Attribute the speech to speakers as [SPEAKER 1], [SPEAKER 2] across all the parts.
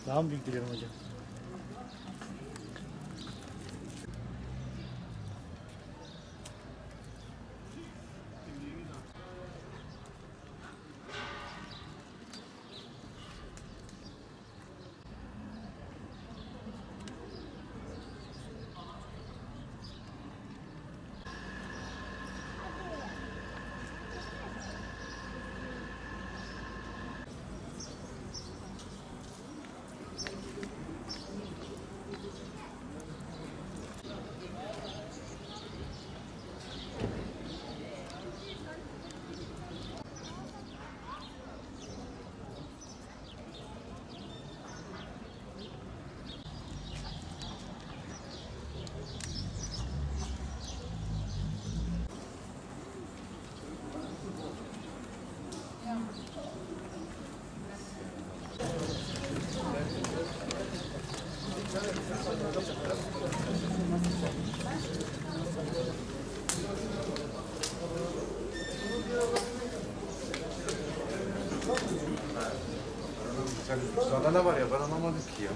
[SPEAKER 1] Daha mı büyük dilerim hocam?
[SPEAKER 2] Sana ne var ya, ben anlamadım ki ya.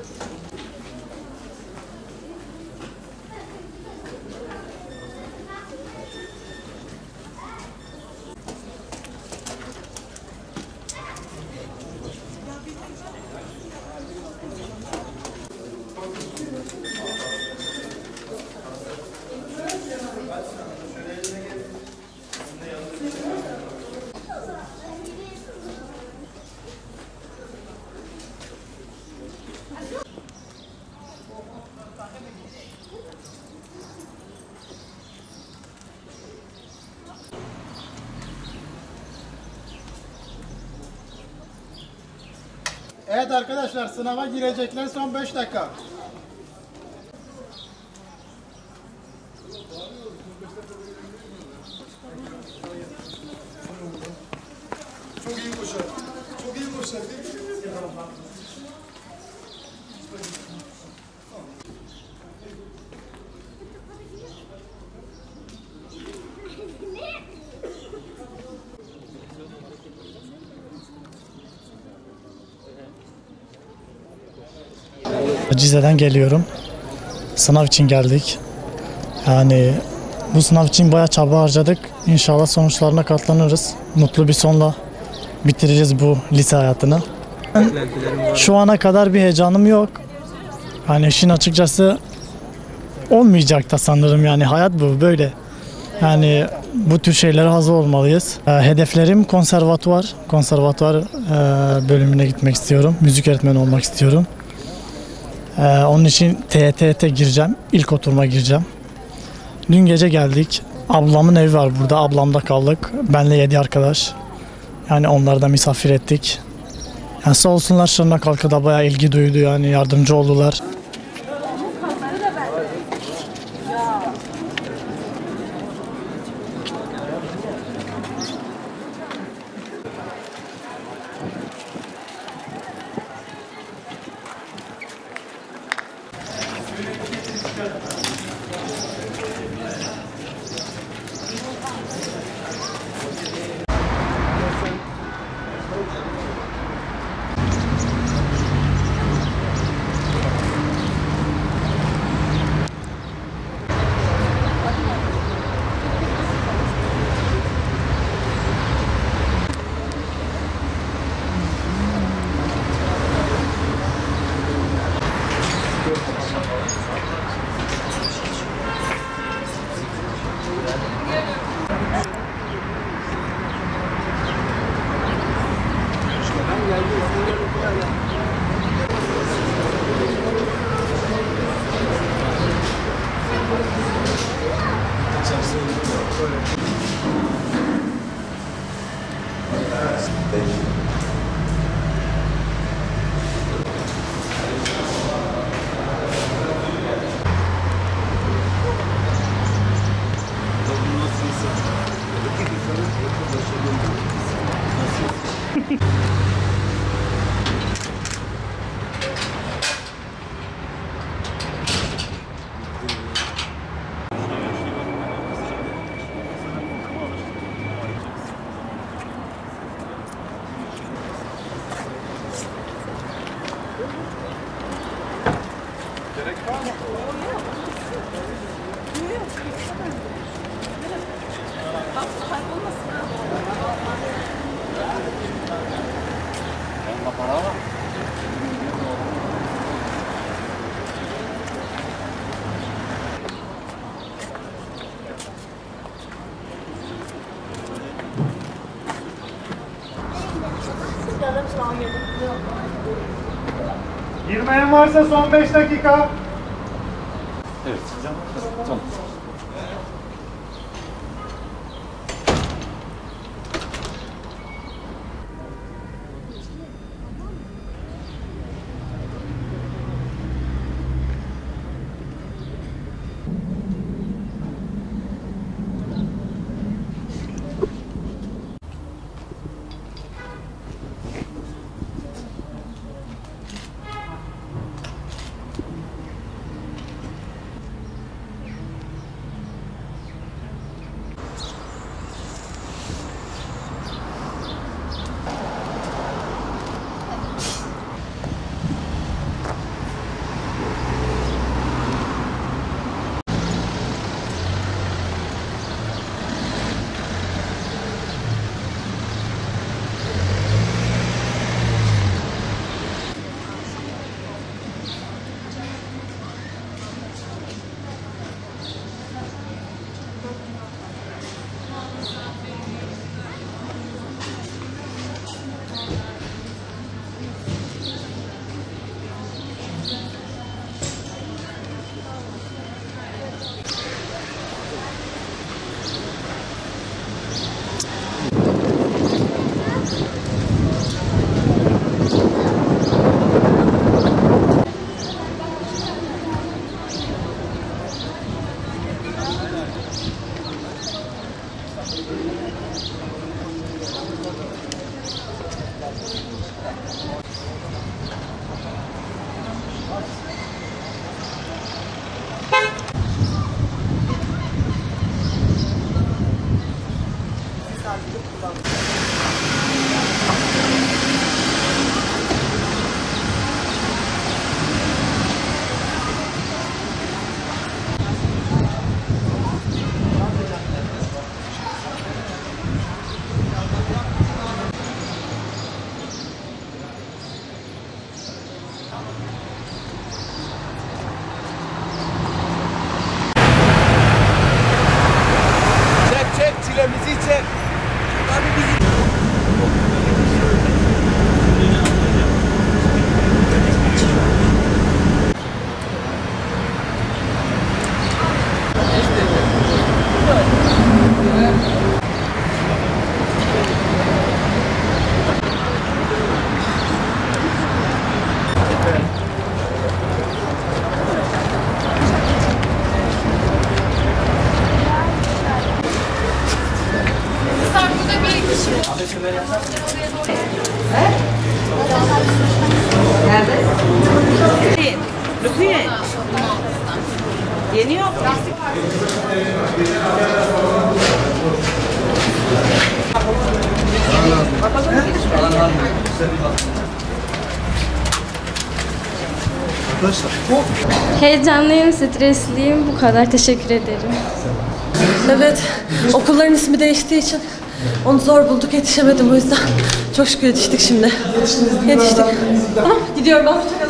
[SPEAKER 1] Evet arkadaşlar, sınava girecekler, son 5 dakika.
[SPEAKER 2] Çok iyi koşar. Çok iyi koşar.
[SPEAKER 1] Cize'den geliyorum. Sınav için geldik. Yani bu sınav için bayağı çaba harcadık. İnşallah sonuçlarına katlanırız. Mutlu bir sonla bitireceğiz bu lise hayatını. Şu ana kadar bir heyecanım yok. Hani işin açıkçası olmayacak da sanırım, yani hayat bu böyle. Yani bu tür şeylere hazır olmalıyız. Hedeflerim konservatuvar. Konservatuvar bölümüne gitmek istiyorum. Müzik öğretmeni olmak istiyorum. Onun için TYT gireceğim. İlk oturuma gireceğim. Dün gece geldik. Ablamın evi var burada. Ablamda kaldık. Benle 7 arkadaş. Yani onları da misafir ettik. Yani sağ olsunlar, Şırnak halkı da bayağı ilgi duydu. Yani yardımcı oldular.
[SPEAKER 3] Girmeyen varsa son 5 dakika.
[SPEAKER 4] Evet. Tamam.
[SPEAKER 5] Nerede? Lütfiye. Yeni yok.
[SPEAKER 6] Heyecanlıyım, stresliyim. Bu kadar. Teşekkür ederim.
[SPEAKER 7] Evet, okulların ismi değiştiği için onu zor bulduk, yetişemedim o yüzden. Çok şükür yetiştik şimdi. Yetiştik. Tamam, gidiyorum ben.